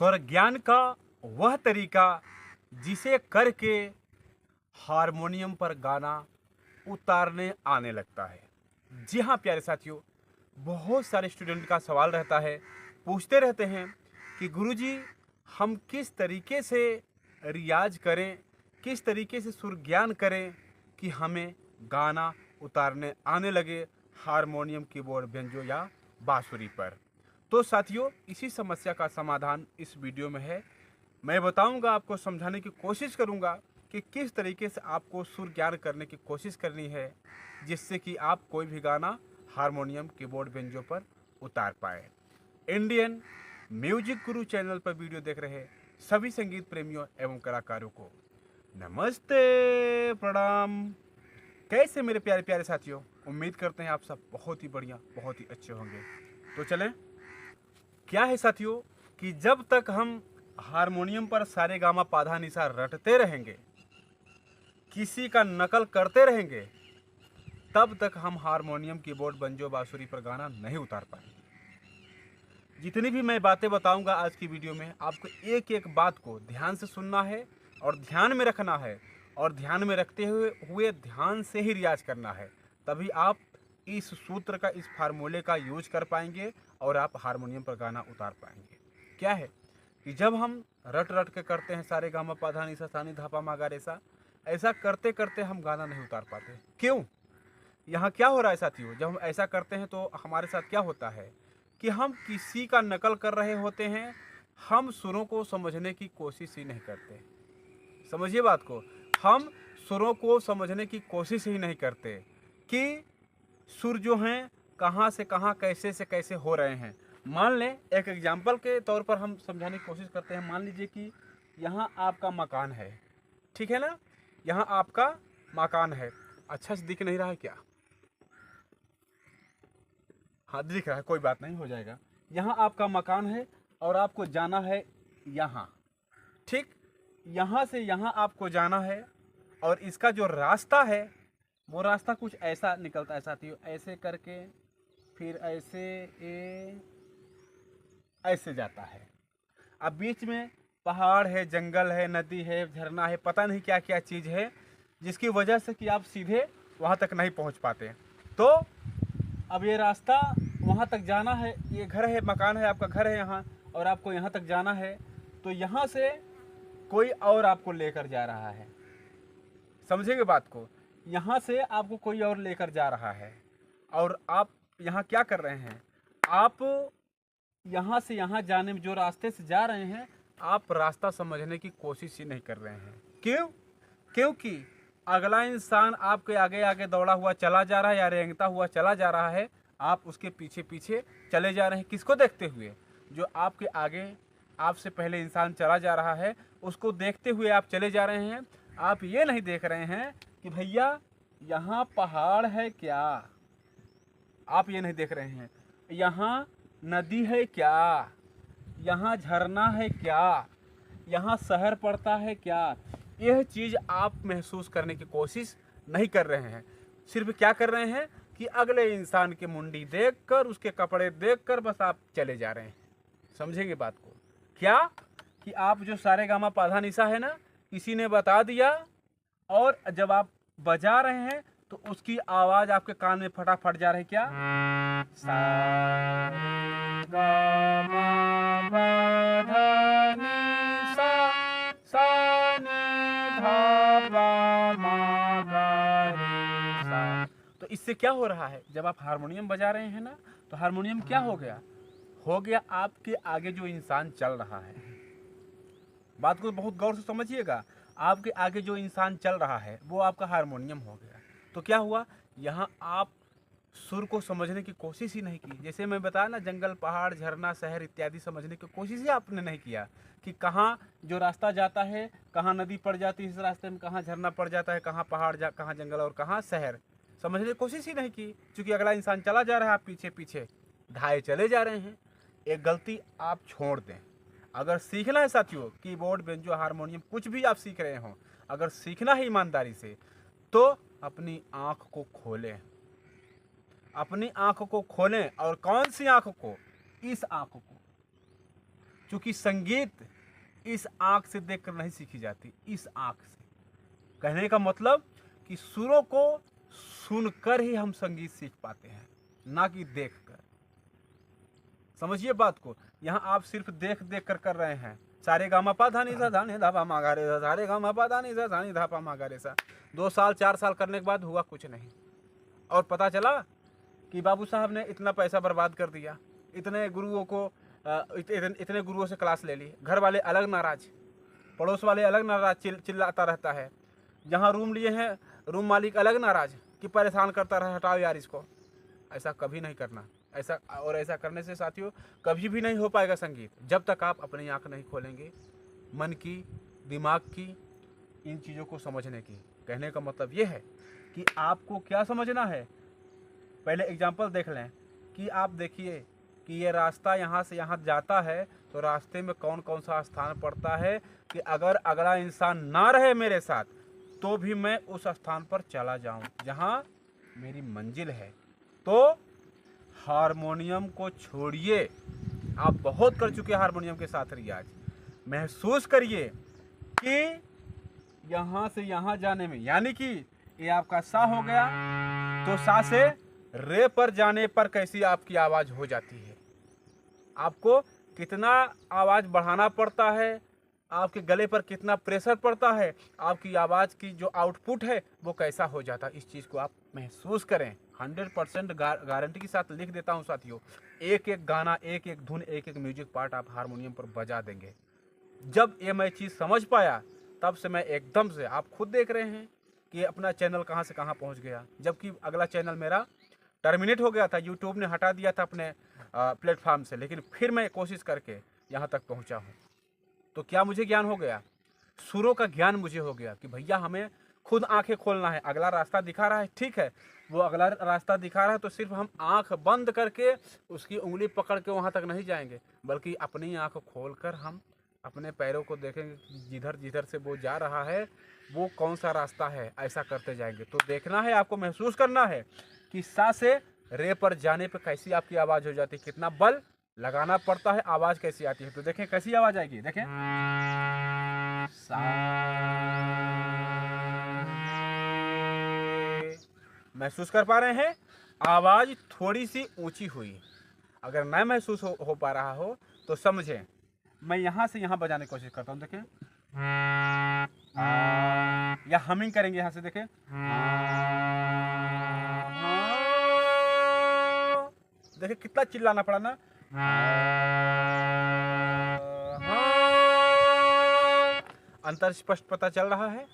स्वर ज्ञान का वह तरीका जिसे करके हारमोनियम पर गाना उतारने आने लगता है। जी हाँ प्यारे साथियों, बहुत सारे स्टूडेंट का सवाल रहता है, पूछते रहते हैं कि गुरुजी हम किस तरीके से रियाज करें, किस तरीके से सुर ज्ञान करें कि हमें गाना उतारने आने लगे हारमोनियम, कीबोर्ड, बेंजो या बांसुरी पर। तो साथियों, इसी समस्या का समाधान इस वीडियो में है। मैं बताऊंगा, आपको समझाने की कोशिश करूंगा कि किस तरीके से आपको सुर ज्ञान करने की कोशिश करनी है जिससे कि आप कोई भी गाना हारमोनियम, कीबोर्ड, बेंजो पर उतार पाए। इंडियन म्यूजिक गुरु चैनल पर वीडियो देख रहे सभी संगीत प्रेमियों एवं कलाकारों को नमस्ते, प्रणाम। कैसे मेरे प्यारे प्यारे साथियों, उम्मीद करते हैं आप सब बहुत ही बढ़िया, बहुत ही अच्छे होंगे। तो चलें, क्या है साथियों कि जब तक हम हारमोनियम पर सारे गामा पाधा निशा रटते रहेंगे, किसी का नकल करते रहेंगे, तब तक हम हारमोनियम, कीबोर्ड, बंजो, बांसुरी पर गाना नहीं उतार पाएंगे। जितनी भी मैं बातें बताऊंगा आज की वीडियो में, आपको एक एक बात को ध्यान से सुनना है और ध्यान में रखना है, और ध्यान में रखते हुए ध्यान से ही रियाज करना है। तभी आप इस सूत्र का, इस फार्मूले का यूज कर पाएंगे और आप हारमोनियम पर गाना उतार पाएंगे। क्या है कि जब हम रट रट के करते हैं सारे गामा पाधा निसा सानी धापा मागा रेसा, ऐसा करते करते हम गाना नहीं उतार पाते। क्यों? यहाँ क्या हो रहा है साथियों, जब हम ऐसा करते हैं तो हमारे साथ क्या होता है कि हम किसी का नकल कर रहे होते हैं, हम सुरों को समझने की कोशिश ही नहीं करते। समझिए बात को, हम सुरों को समझने की कोशिश ही नहीं करते कि सुर जो हैं कहाँ से कहाँ, कैसे से कैसे हो रहे हैं। मान लें, एक एग्जाम्पल के तौर पर हम समझाने की कोशिश करते हैं। मान लीजिए कि यहाँ आपका मकान है, ठीक है ना, यहाँ आपका मकान है। अच्छा से दिख नहीं रहा है क्या? हाँ दिख रहा है, कोई बात नहीं, हो जाएगा। यहाँ आपका मकान है और आपको जाना है यहाँ, ठीक, यहाँ से यहाँ आपको जाना है, और इसका जो रास्ता है वो रास्ता कुछ ऐसा निकलता है साथियों, ऐसे करके फिर ऐसे जाता है। अब बीच में पहाड़ है, जंगल है, नदी है, झरना है, पता नहीं क्या क्या चीज़ है, जिसकी वजह से कि आप सीधे वहाँ तक नहीं पहुँच पाते। तो अब ये रास्ता वहाँ तक जाना है, ये घर है, मकान है, आपका घर है यहाँ, और आपको यहाँ तक जाना है, तो यहाँ से कोई और आपको लेकर जा रहा है। समझेंगे बात को, यहाँ से आपको कोई और लेकर जा रहा है, और आप यहाँ क्या कर रहे हैं, आप यहाँ से यहाँ जाने में जो रास्ते से जा रहे हैं, आप रास्ता समझने की कोशिश ही नहीं कर रहे हैं। क्यों? क्योंकि अगला इंसान आपके आगे आगे दौड़ा हुआ चला जा रहा है या रेंगता हुआ चला जा रहा है, आप उसके पीछे पीछे चले जा रहे हैं। किसको देखते हुए? जो आपके आगे आपसे पहले इंसान चला जा रहा है, उसको देखते हुए आप चले जा रहे हैं। आप ये नहीं देख रहे हैं कि भैया यहाँ पहाड़ है क्या, आप ये नहीं देख रहे हैं, यहाँ नदी है क्या, यहाँ झरना है क्या, यहाँ शहर पड़ता है क्या, यह चीज़ आप महसूस करने की कोशिश नहीं कर रहे हैं। सिर्फ क्या कर रहे हैं कि अगले इंसान की मुंडी देखकर, उसके कपड़े देखकर बस आप चले जा रहे हैं। समझेंगे बात को, क्या कि आप जो सारे गामा पाधा निशा है ना, किसी ने बता दिया, और जब आप बजा रहे हैं तो उसकी आवाज़ आपके कान में फटाफट जा रही है। क्या? सा रे गा मा पा धा नि सा नि धा पा मा गा रे सा। तो इससे क्या हो रहा है, जब आप हारमोनियम बजा रहे हैं ना, तो हारमोनियम क्या हो गया, आपके आगे जो इंसान चल रहा है, बात को बहुत गौर से समझिएगा, आपके आगे जो इंसान चल रहा है वो आपका हारमोनियम हो गया। तो क्या हुआ, यहाँ आप सुर को समझने की कोशिश ही नहीं की। जैसे मैं बताया ना, जंगल, पहाड़, झरना, शहर इत्यादि समझने की कोशिश ही आपने नहीं किया कि कहाँ जो रास्ता जाता है, कहाँ नदी पड़ जाती है इस रास्ते में, कहाँ झरना पड़ जाता है, कहाँ पहाड़ कहाँ जंगल और कहाँ शहर, समझने की कोशिश ही नहीं की। क्योंकि अगला इंसान चला जा रहा है, आप पीछे पीछे ढाए चले जा रहे हैं। एक गलती आप छोड़ दें। अगर सीखना है साथियों, कीबोर्ड, बेंजो, हारमोनियम, कुछ भी आप सीख रहे हो, अगर सीखना है ईमानदारी से, तो अपनी आँख को खोलें, अपनी आँख को खोलें। और कौन सी आँख को? इस आँख को। क्योंकि संगीत इस आँख से देखकर नहीं सीखी जाती, इस आँख से। कहने का मतलब कि सुरों को सुनकर ही हम संगीत सीख पाते हैं, ना कि देखकर। समझिए बात को। यहाँ आप सिर्फ देख देख कर रहे हैं, सारे गामा पा धा नी सा धा नी धा पा मा गा रे सा, सारे गामा पा धा नी सा धा नी धा पा मा गा रे सा। 2 साल 4 साल करने के बाद हुआ कुछ नहीं, और पता चला कि बाबू साहब ने इतना पैसा बर्बाद कर दिया, इतने गुरुओं को इतने गुरुओं से क्लास ले ली, घर वाले अलग नाराज, पड़ोस वाले अलग नाराज, चिल्लाता रहता है। जहाँ रूम लिए हैं रूम मालिक अलग नाराज कि परेशान करता रहे, हटाओ यार इसको। ऐसा कभी नहीं करना। ऐसा करने से साथियों कभी भी नहीं हो पाएगा संगीत, जब तक आप अपनी आंख नहीं खोलेंगे मन की, दिमाग की, इन चीज़ों को समझने की। कहने का मतलब ये है कि आपको क्या समझना है। पहले एग्जाम्पल देख लें कि आप देखिए कि ये रास्ता यहाँ से यहाँ जाता है, तो रास्ते में कौन कौन सा स्थान पड़ता है कि अगर अगला इंसान ना रहे मेरे साथ तो भी मैं उस स्थान पर चला जाऊं जहां मेरी मंजिल है। तो हारमोनियम को छोड़िए, आप बहुत कर चुके हारमोनियम के साथ रियाज। महसूस करिए कि यहाँ से यहाँ जाने में, यानी कि ये आपका सा हो गया, तो सा से रे पर जाने पर कैसी आपकी आवाज़ हो जाती है। आपको कितना आवाज़ बढ़ाना पड़ता है, आपके गले पर कितना प्रेशर पड़ता है, आपकी आवाज़ की जो आउटपुट है वो कैसा हो जाता है। इस चीज़ को आप महसूस करें। 100% गारंटी के साथ लिख देता हूँ साथियों, एक एक गाना, एक एक धुन, एक एक म्यूजिक पार्ट आप हारमोनियम पर बजा देंगे। जब ये मैं चीज़ समझ पाया तब से मैं एकदम से, आप खुद देख रहे हैं कि अपना चैनल कहाँ से कहाँ पहुँच गया, जबकि अगला चैनल मेरा टर्मिनेट हो गया था, यूट्यूब ने हटा दिया था अपने प्लेटफॉर्म से, लेकिन फिर मैं कोशिश करके यहाँ तक पहुँचा हूँ। तो क्या मुझे ज्ञान हो गया, सुरों का ज्ञान मुझे हो गया कि भैया हमें खुद आंखें खोलना है। अगला रास्ता दिखा रहा है, ठीक है, वो अगला रास्ता दिखा रहा है, तो सिर्फ हम आंख बंद करके उसकी उंगली पकड़ के वहाँ तक नहीं जाएंगे, बल्कि अपनी आंख खोलकर हम अपने पैरों को देखेंगे, जिधर जिधर से वो जा रहा है वो कौन सा रास्ता है, ऐसा करते जाएंगे। तो देखना है, आपको महसूस करना है कि सा से रे पर जाने पर कैसी आपकी आवाज़ हो जाती है, कितना बल लगाना पड़ता है, आवाज़ कैसी आती है। तो देखें कैसी आवाज़ आएगी, देखें सा। महसूस कर पा रहे हैं, आवाज़ थोड़ी सी ऊंची हुई। अगर मैं महसूस हो पा रहा हो तो समझें। मैं यहाँ से यहाँ बजाने की कोशिश करता हूँ, देखें, या हमिंग करेंगे यहाँ से, देखें, देखिए कितना चिल्लाना पड़ा ना। अंतर स्पष्ट पता चल रहा है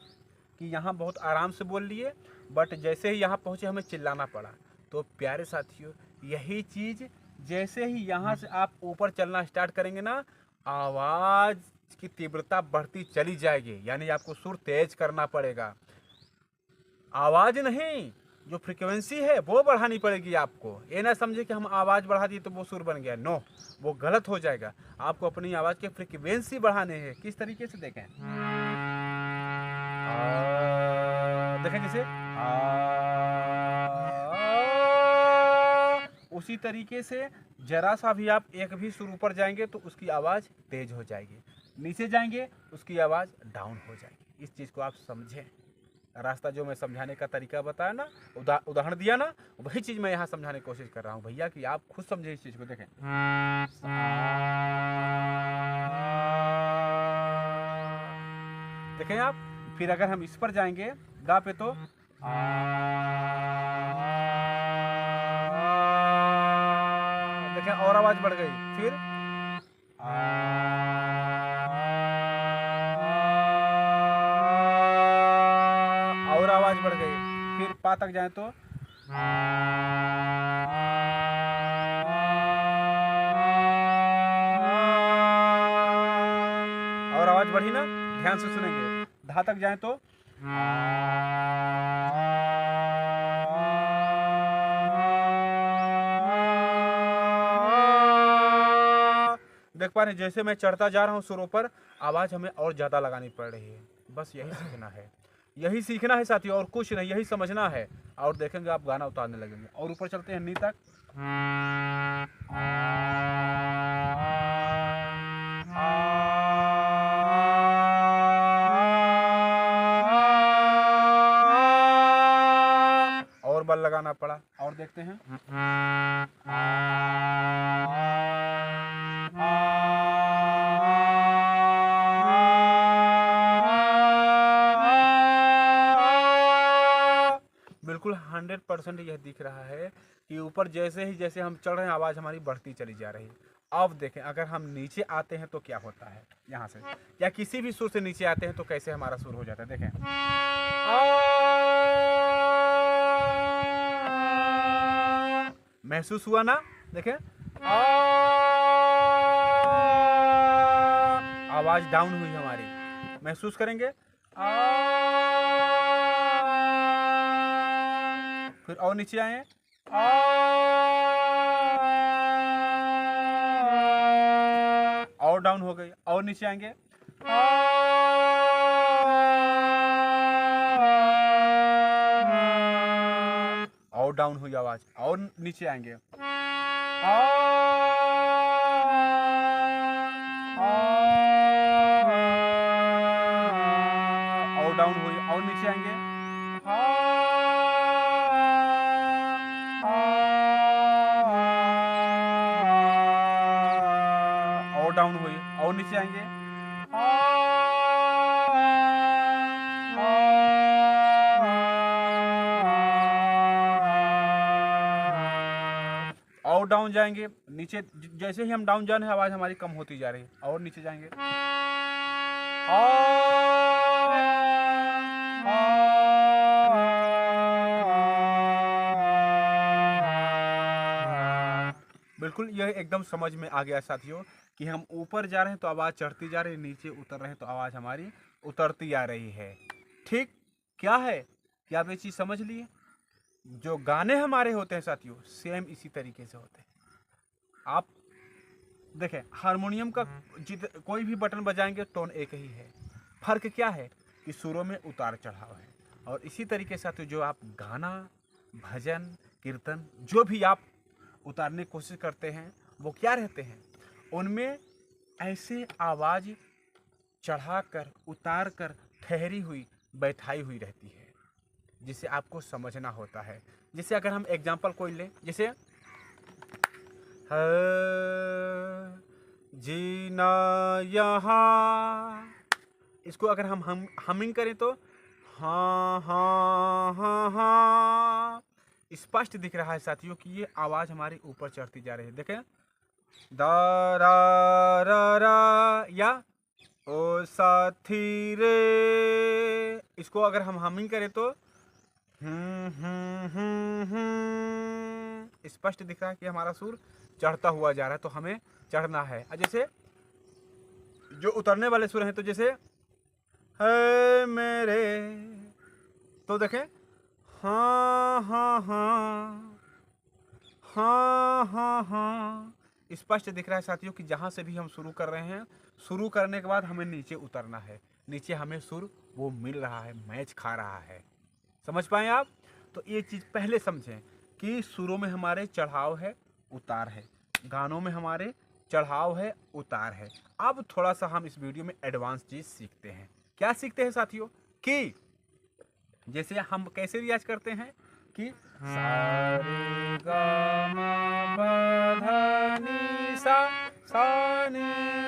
कि यहाँ बहुत आराम से बोल लिए, बट जैसे ही यहाँ पहुँचे हमें चिल्लाना पड़ा। तो प्यारे साथियों, यही चीज़ जैसे ही यहाँ से आप ऊपर चलना स्टार्ट करेंगे ना, आवाज़ की तीव्रता बढ़ती चली जाएगी, यानी आपको सुर तेज करना पड़ेगा। आवाज़ नहीं, जो फ्रीक्वेंसी है वो बढ़ानी पड़ेगी आपको। ये ना समझे कि हम आवाज़ बढ़ा दिए तो वो सुर बन गया, नो, वो गलत हो जाएगा। आपको अपनी आवाज़ की फ्रीक्वेंसी बढ़ाने हैं। किस तरीके से, देखें, देखें जैसे उसी तरीके से जरा सा भी आप एक भी सुर ऊपर जाएंगे तो उसकी आवाज़ तेज हो जाएगी, नीचे जाएंगे उसकी आवाज़ डाउन हो जाएगी। इस चीज़ को आप समझें। रास्ता जो मैं समझाने का तरीका बताया ना, उदाहरण दिया ना, वही चीज़ मैं यहाँ समझाने की कोशिश कर रहा हूँ भैया, कि आप खुद समझे इस चीज़ को। देखें, देखें आप, फिर अगर हम इस पर जाएंगे गा पे, तो देखें और आवाज़ बढ़ गई, फिर और आवाज़ बढ़ गई, फिर पा तक जाए तो और आवाज़ बढ़ी ना, ध्यान से सुनेंगे। धा तक जाए तो देख पा रहे हैं, जैसे मैं चढ़ता जा रहा हूँ सुरों पर, आवाज़ हमें और ज़्यादा लगानी पड़ रही है। बस यही सीखना है, यही सीखना है साथियों, और कुछ नहीं, यही समझना है। और देखेंगे आप गाना उतारने लगेंगे। और ऊपर चलते हैं नी तक, डबल लगाना पड़ा। और देखते हैं, बिल्कुल 100% यह दिख रहा है कि ऊपर जैसे हम चढ़ रहे हैं आवाज़ हमारी बढ़ती चली जा रही है। अब देखें, अगर हम नीचे आते हैं तो क्या होता है, यहाँ से या किसी भी सुर से नीचे आते हैं तो कैसे हमारा सुर हो जाता है। देखें, महसूस हुआ ना। देखें, आवाज डाउन हुई हमारी, महसूस करेंगे। फिर और नीचे आए, और डाउन हो गई, और नीचे आएंगे, और डाउन हुई आवाज, और नीचे आएंगे, और डाउन हुई, और नीचे आएंगे, और डाउन हुई, और नीचे आएंगे, और डाउन जाएंगे। नीचे जैसे ही हम डाउन जा रहे हैं आवाज हमारी कम होती जा रही है, और नीचे जाएंगे, बिल्कुल यह एकदम समझ में आ गया साथियों कि हम ऊपर जा रहे हैं तो आवाज़ चढ़ती जा रही है, नीचे उतर रहे हैं तो आवाज़ हमारी उतरती आ रही है। ठीक क्या है, क्या आप ये चीज़ समझ लिए? जो गाने हमारे होते हैं साथियों सेम इसी तरीके से होते हैं। आप देखें, हारमोनियम का कोई भी बटन बजाएंगे टोन एक ही है, फर्क क्या है कि सुरों में उतार चढ़ाव है। और इसी तरीके से जो आप गाना, भजन, कीर्तन जो भी आप उतारने की कोशिश करते हैं वो क्या रहते हैं, उनमें ऐसे आवाज़ चढ़ा कर उतार कर ठहरी हुई बैठाई हुई रहती है, जिसे आपको समझना होता है। जैसे अगर हम एग्जाम्पल कोई लें, जैसे जीना यहाँ, इसको अगर हम हमिंग करें तो हाँ हाँ हाँ हाँ, स्पष्ट दिख रहा है साथियों कि ये आवाज़ हमारी ऊपर चढ़ती जा रही है। देखें, दा रा रा रा, या ओ साथी रे, इसको अगर हम हमिंग करें तो स्पष्ट दिख रहा है कि हमारा सुर चढ़ता हुआ जा रहा है, तो हमें चढ़ना है। जैसे जो उतरने वाले सुर हैं, तो जैसे है मेरे, तो देखें हाँ हाँ हाँ हाँ हाँ हाँ, स्पष्ट दिख रहा है साथियों कि जहाँ से भी हम शुरू कर रहे हैं, शुरू करने के बाद हमें नीचे उतरना है, नीचे हमें सुर वो मिल रहा है, मैच खा रहा है। समझ पाए आप? तो ये चीज़ पहले समझें कि सुरों में हमारे चढ़ाव है, उतार है, गानों में हमारे चढ़ाव है, उतार है। अब थोड़ा सा हम इस वीडियो में एडवांस चीज़ सीखते हैं। क्या सीखते हैं साथियों कि जैसे हम कैसे रियाज करते हैं कि सा रे गा मा पा धा नी सा, सा नी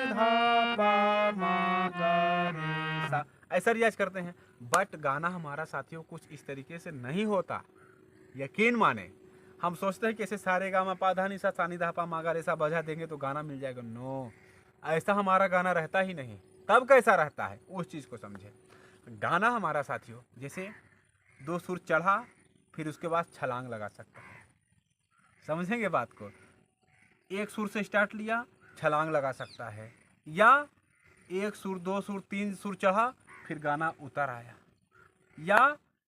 धा पा मा गा रे सा, ऐसा रियाज करते हैं। बट गाना हमारा साथियों कुछ इस तरीके से नहीं होता, यकीन माने। हम सोचते हैं कि ऐसे सारे गा मा पा धा नी सा, सा नी धा पा मा गा रे सा बजा देंगे तो गाना मिल जाएगा। नो, ऐसा हमारा गाना रहता ही नहीं। तब कैसा रहता है उस चीज़ को समझे। गाना हमारा साथियों जैसे दो सुर चढ़ा, फिर उसके बाद छलांग लगा सकता है। समझेंगे बात को? एक सुर से स्टार्ट लिया, छलांग लगा सकता है, या एक सुर, दो सुर, तीन सुर चढ़ा, फिर गाना उतर आया, या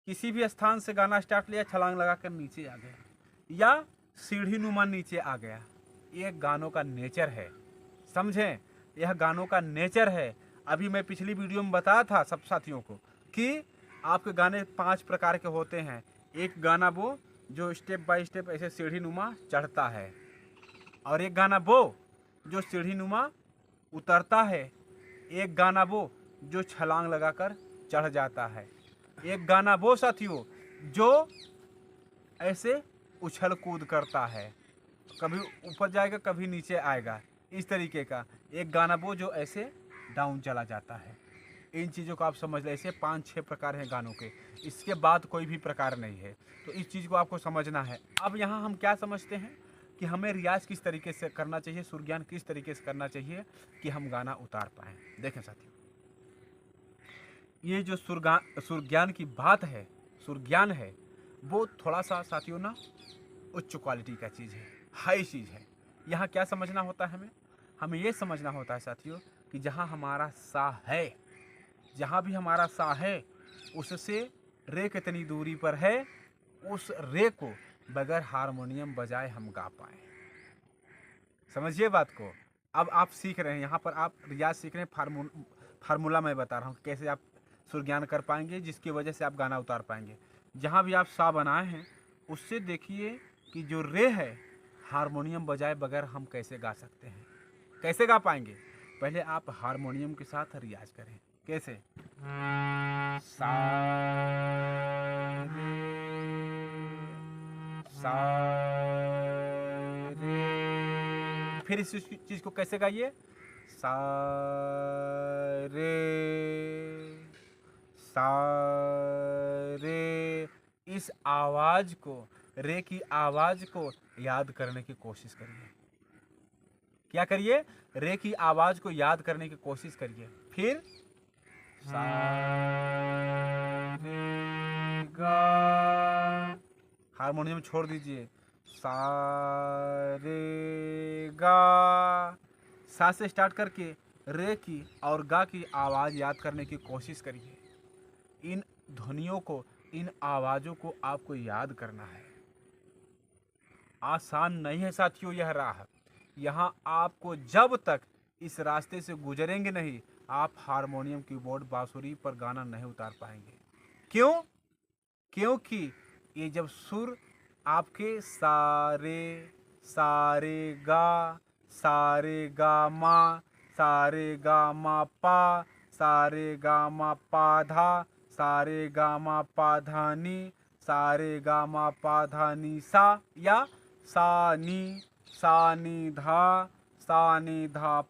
किसी भी स्थान से गाना स्टार्ट लिया, छलांग लगा कर नीचे आ गया, या सीढ़ी नुमा नीचे आ गया। ये गानों का नेचर है, समझें? यह गानों का नेचर है। अभी मैं पिछली वीडियो में बताया था सब साथियों को कि आपके गाने 5 प्रकार के होते हैं। एक गाना वो जो स्टेप बाय स्टेप ऐसे सीढ़ी नुमा चढ़ता है, और एक गाना वो जो सीढ़ी नुमा उतरता है, एक गाना वो जो छलांग लगाकर चढ़ जाता है, एक गाना वो साथियों जो ऐसे उछल कूद करता है, कभी ऊपर जाएगा कभी नीचे आएगा, इस तरीके का एक गाना वो जो ऐसे डाउन चला जाता है। इन चीज़ों को आप समझ लें, ऐसे 5-6 प्रकार हैं गानों के, इसके बाद कोई भी प्रकार नहीं है। तो इस चीज़ को आपको समझना है। अब यहाँ हम क्या समझते हैं कि हमें रियाज़ किस तरीके से करना चाहिए, सुर ज्ञान किस तरीके से करना चाहिए कि हम गाना उतार पाएँ। देखें साथियों, ये जो सुर ज्ञान की बात है, सुर ज्ञान है, वो थोड़ा सा साथियों ना उच्च क्वालिटी का चीज़ है, हाई चीज़ है। यहाँ क्या समझना होता है हमें ये समझना होता है साथियों कि जहाँ हमारा सा है, जहाँ भी हमारा सा है, उससे रे कितनी दूरी पर है, उस रे को बगैर हारमोनियम बजाए हम गा पाएँ। समझिए बात को। अब आप सीख रहे हैं, यहाँ पर आप रियाज सीख रहे हैं, फार्मूला मैं बता रहा हूँ कैसे आप सुर ज्ञान कर पाएंगे, जिसकी वजह से आप गाना उतार पाएंगे। जहाँ भी आप सा बनाए हैं, उससे देखिए कि जो रे है, हारमोनियम बजाए बगैर हम कैसे गा सकते हैं, कैसे गा पाएंगे। पहले आप हारमोनियम के साथ रियाज करें। कैसे? सा रे, सा रे। फिर इस चीज को कैसे गाइए? सा रे, सा रे। इस आवाज को, रे की आवाज को याद करने की कोशिश करिए। क्या करिए? रे की आवाज को याद करने की कोशिश करिए। फिर सा रे गा, हारमोनियम छोड़ दीजिए, सा रे गा। सा से स्टार्ट करके रे की और गा की आवाज़ याद करने की कोशिश करिए। इन ध्वनियों को, इन आवाज़ों को आपको याद करना है। आसान नहीं है साथियों यह राह। यहाँ आपको जब तक इस रास्ते से गुजरेंगे नहीं, आप हारमोनियम, कीबोर्ड, बांसुरी पर गाना नहीं उतार पाएंगे। क्यों? क्योंकि ये जब सुर आपके सारे, सारे गा मा, सारे गा मा पा, सारे गा मा पा धा, सारे गा मा पा धा नी, सारे गा मा पा धा नी सा, या सा नी धा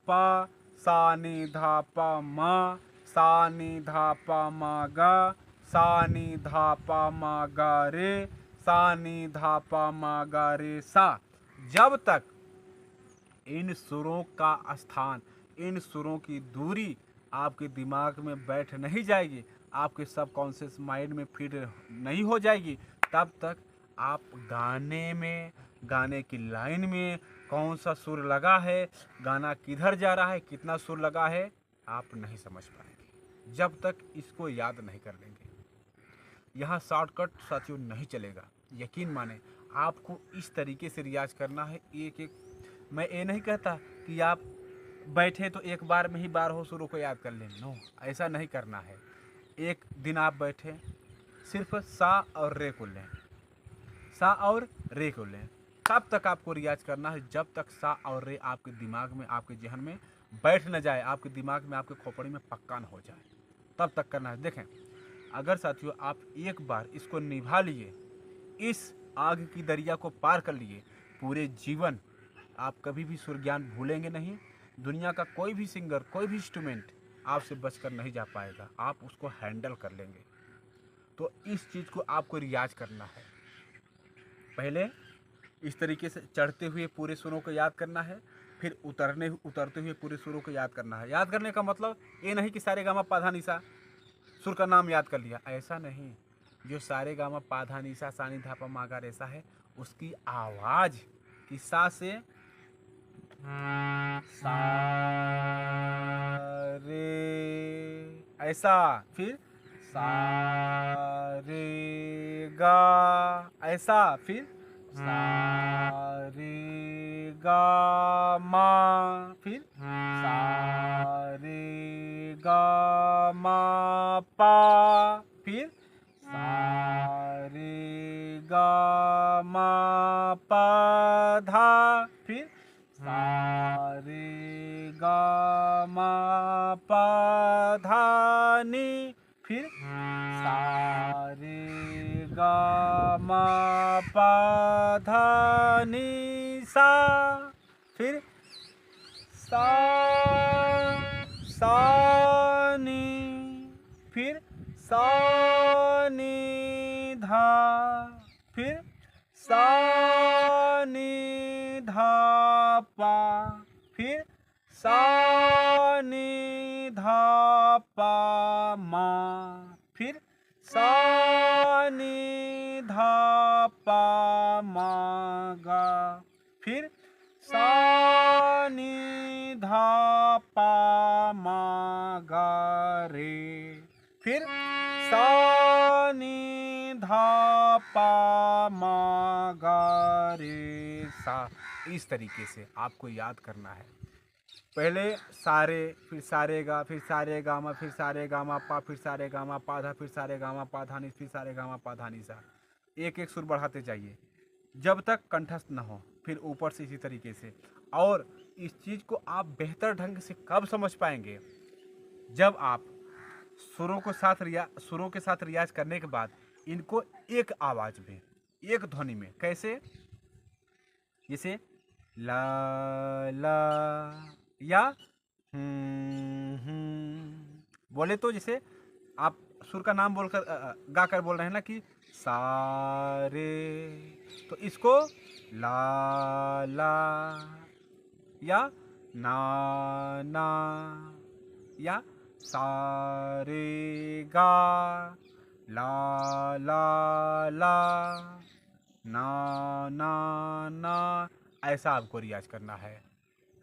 पा, सा नी धा पा मा, सा नी धा पा मा गा, सा नी धा पा मा गा रे, सा नी धा पा मा गा रे सा। जब तक इन सुरों का स्थान, इन सुरों की दूरी आपके दिमाग में बैठ नहीं जाएगी, आपके सबकॉन्शियस माइंड में फिट नहीं हो जाएगी, तब तक आप गाने में, गाने की लाइन में कौन सा सुर लगा है, गाना किधर जा रहा है, कितना सुर लगा है, आप नहीं समझ पाएंगे जब तक इसको याद नहीं कर लेंगे। यहाँ शॉर्टकट साथियों नहीं चलेगा, यकीन माने। आपको इस तरीके से रियाज करना है, एक एक। मैं ये नहीं कहता कि आप बैठे तो एक बार में ही 12 सुरों को याद कर लें, नो, ऐसा नहीं करना है। एक दिन आप बैठे, सिर्फ सा और रे को लें, सा और रे को लें, तब तक आपको रियाज करना है, जब तक सा और रे आपके दिमाग में, आपके जहन में बैठ न जाए, आपके दिमाग में, आपके खोपड़ी में पक्का न हो जाए, तब तक करना है। देखें, अगर साथियों आप एक बार इसको निभा लिए, इस आग की दरिया को पार कर लिए, पूरे जीवन आप कभी भी सुर ज्ञान भूलेंगे नहीं। दुनिया का कोई भी सिंगर, कोई भी इंस्ट्रूमेंट आपसे बचकर नहीं जा पाएगा, आप उसको हैंडल कर लेंगे। तो इस चीज़ को आपको रियाज करना है। पहले इस तरीके से चढ़ते हुए पूरे सुरों को याद करना है, फिर उतरते हुए पूरे सुरों को याद करना है। याद करने का मतलब ये नहीं कि सारे गामा पाधा निशा सुर का नाम याद कर लिया, ऐसा नहीं। जो सारे गामा पाधा निशा सा नी धा पा मा गा रे सा है, उसकी आवाज़ की सा से सा रे, ऐसा, फिर सा रे गा, ऐसा, फिर सा रे गा मा, फिर सा रे गा मा पा, फिर सा रे गा मा पा धा, फिर सा रे गा मा पा धा नी, फिर सा रे गा मा पा धा नी सा, फिर सा नी, फिर सा नी धा, फिर सा नी धा पा, फिर सा नी धा पा मा, फिर सा नी धा पा मा गा, फिर सा नी धा पा मा गा रे, फिर सा नी धा पा मा गा रे सा। इस तरीके से आपको याद करना है। पहले सारे, फिर सारे गा, फिर सारे गा मा, फिर सारे गा मा पा, फिर सारे गा मा पा धा, फिर सारे गा मा पा धा नी, फिर सारे गा मा पा धा नी सा। एक एक सुर बढ़ाते जाइए जब तक कंठस्थ न हो, फिर ऊपर से इसी तरीके से। और इस चीज़ को आप बेहतर ढंग से कब समझ पाएंगे? जब आप सुरों के साथ रियाज करने के बाद इनको एक आवाज़ में, एक ध्वनि में, कैसे? जैसे ला ला या बोले तो जैसे आप सुर का नाम बोलकर गाकर बोल रहे हैं ना कि सारे, तो इसको ला ला या ना ना या सारे गा ला ला ला ना ना ना, ऐसा आपको रियाज करना है।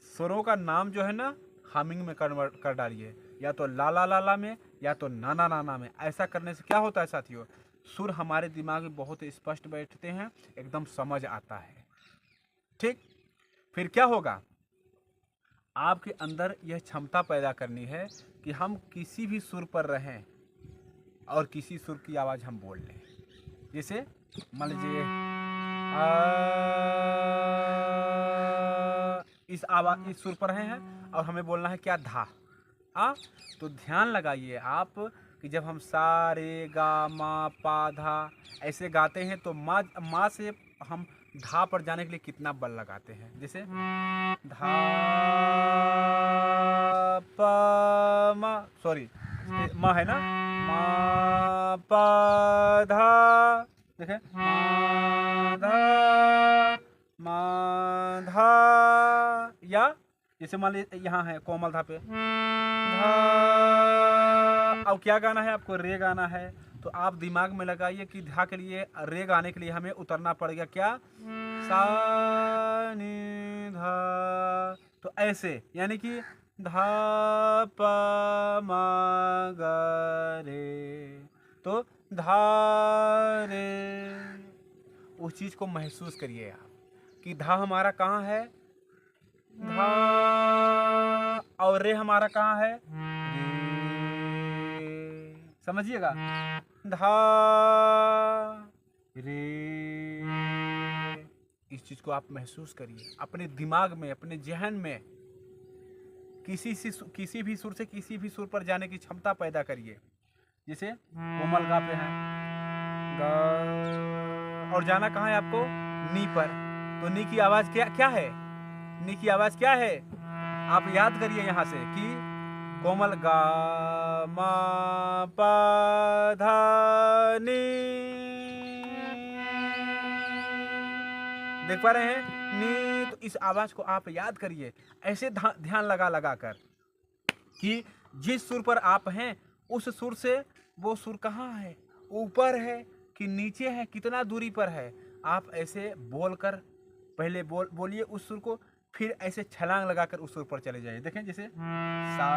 सुरों का नाम जो है ना हमिंग में कन्वर्ट कर डालिए, या तो ला ला ला ला में या तो ना ना ना ना में। ऐसा करने से क्या होता है साथियों? सुर हमारे दिमाग में बहुत स्पष्ट बैठते हैं, एकदम समझ आता है। ठीक, फिर क्या होगा? आपके अंदर यह क्षमता पैदा करनी है कि हम किसी भी सुर पर रहें और किसी सुर की आवाज़ हम बोल लें। जैसे मान लीजिए इस आवाज़, इस सुर पर हैं और हमें बोलना है क्या? धा। तो ध्यान लगाइए आप कि जब हम सा रे गा मा पा धा ऐसे गाते हैं तो माँ से हम धा पर जाने के लिए कितना बल लगाते हैं। जैसे धा पा मा, सॉरी मा है ना, मा पा धा, देखें मा धा, या जैसे मान लीजिए यहाँ है कोमल धा पे धा। अब क्या गाना है आपको? रे गाना है। तो आप दिमाग में लगाइए कि धा के लिए, रे गाने के लिए हमें उतरना पड़ेगा क्या? सा नी धा। तो ऐसे यानी कि धा पा मा गा रे, तो धा रे। उस चीज़ को महसूस करिए आप कि धा हमारा कहाँ है? धा, और रे हमारा कहाँ है? रे। समझिएगा, धा रे। इस चीज को आप महसूस करिए अपने दिमाग में, अपने जहन में। किसी भी सुर से किसी भी सुर पर जाने की क्षमता पैदा करिए। जैसे कोमल गा पे है गा, और जाना कहाँ है आपको? नी पर। तो नी की आवाज क्या है? नी की आवाज क्या है? आप याद करिए यहाँ से कि कोमल गा मा पा धा नी। देख पा रहे हैं नी? तो इस आवाज को आप याद करिए ऐसे ध्यान लगा कर कि जिस सुर पर आप हैं उस सुर से वो सुर कहाँ है, ऊपर है कि नीचे है, कितना दूरी पर है। आप ऐसे बोलकर पहले बोलिए उस सुर को, फिर ऐसे छलांग लगाकर उस सुर पर चले जाइए। देखें जैसे सा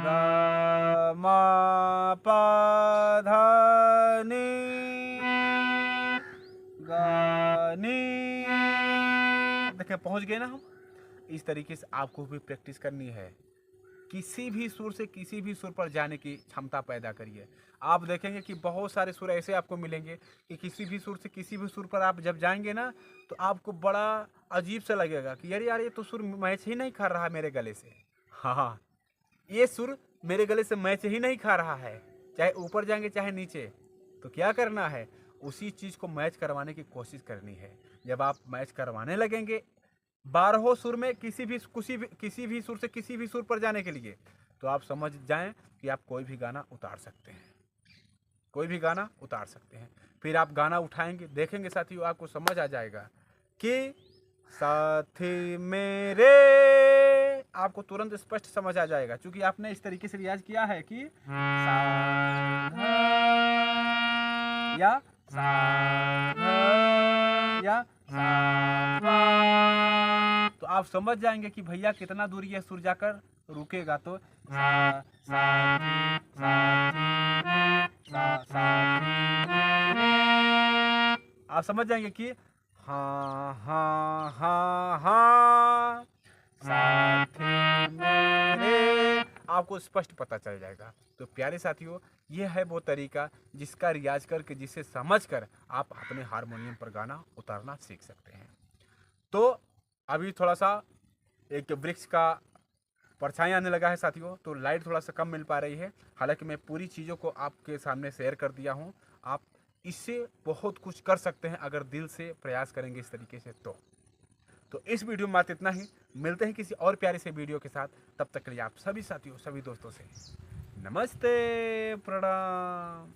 गा मा पा धा नी गा नी। देखें पहुंच गए ना हम। इस तरीके से आपको भी प्रैक्टिस करनी है। किसी भी सुर से किसी भी सुर पर जाने की क्षमता पैदा करिए। आप देखेंगे कि बहुत सारे सुर ऐसे आपको मिलेंगे कि किसी भी सुर से किसी भी सुर पर आप जब जाएंगे ना तो आपको बड़ा अजीब सा लगेगा कि यार ये तो सुर मैच ही नहीं खा रहा मेरे गले से। हाँ, ये सुर मेरे गले से मैच ही नहीं खा रहा है, चाहे ऊपर जाएंगे चाहे नीचे। तो क्या करना है, उसी चीज़ को मैच करवाने की कोशिश करनी है। जब आप मैच करवाने लगेंगे 12 सुर में किसी भी सुर से किसी भी सुर पर जाने के लिए, तो आप समझ जाएं कि आप कोई भी गाना उतार सकते हैं, कोई भी गाना उतार सकते हैं। फिर आप गाना उठाएंगे, देखेंगे साथियों, आपको समझ आ जाएगा कि साथी मेरे, आपको तुरंत स्पष्ट समझ आ जाएगा, क्योंकि आपने इस तरीके से रियाज किया है कि सा या सा या सा, तो आप समझ जाएंगे कि भैया कितना दूर ये सुर जाकर रुकेगा। तो सा सा सा सा, आप समझ जाएंगे कि हाँ हाँ हाँ हाँ साथी मेरे, आपको स्पष्ट पता चल जाएगा। तो प्यारे साथियों, ये है वो तरीका जिसका रियाज करके, जिसे समझकर आप अपने हारमोनियम पर गाना उतारना सीख सकते हैं। तो अभी थोड़ा सा एक वृक्ष का परछाई आने लगा है साथियों, तो लाइट थोड़ा सा कम मिल पा रही है। हालांकि मैं पूरी चीज़ों को आपके सामने शेयर कर दिया हूँ। आप इससे बहुत कुछ कर सकते हैं अगर दिल से प्रयास करेंगे इस तरीके से। तो इस वीडियो में बात इतना ही। मिलते हैं किसी और प्यारे से वीडियो के साथ। तब तक के लिए आप सभी साथियों, सभी दोस्तों से नमस्ते, प्रणाम।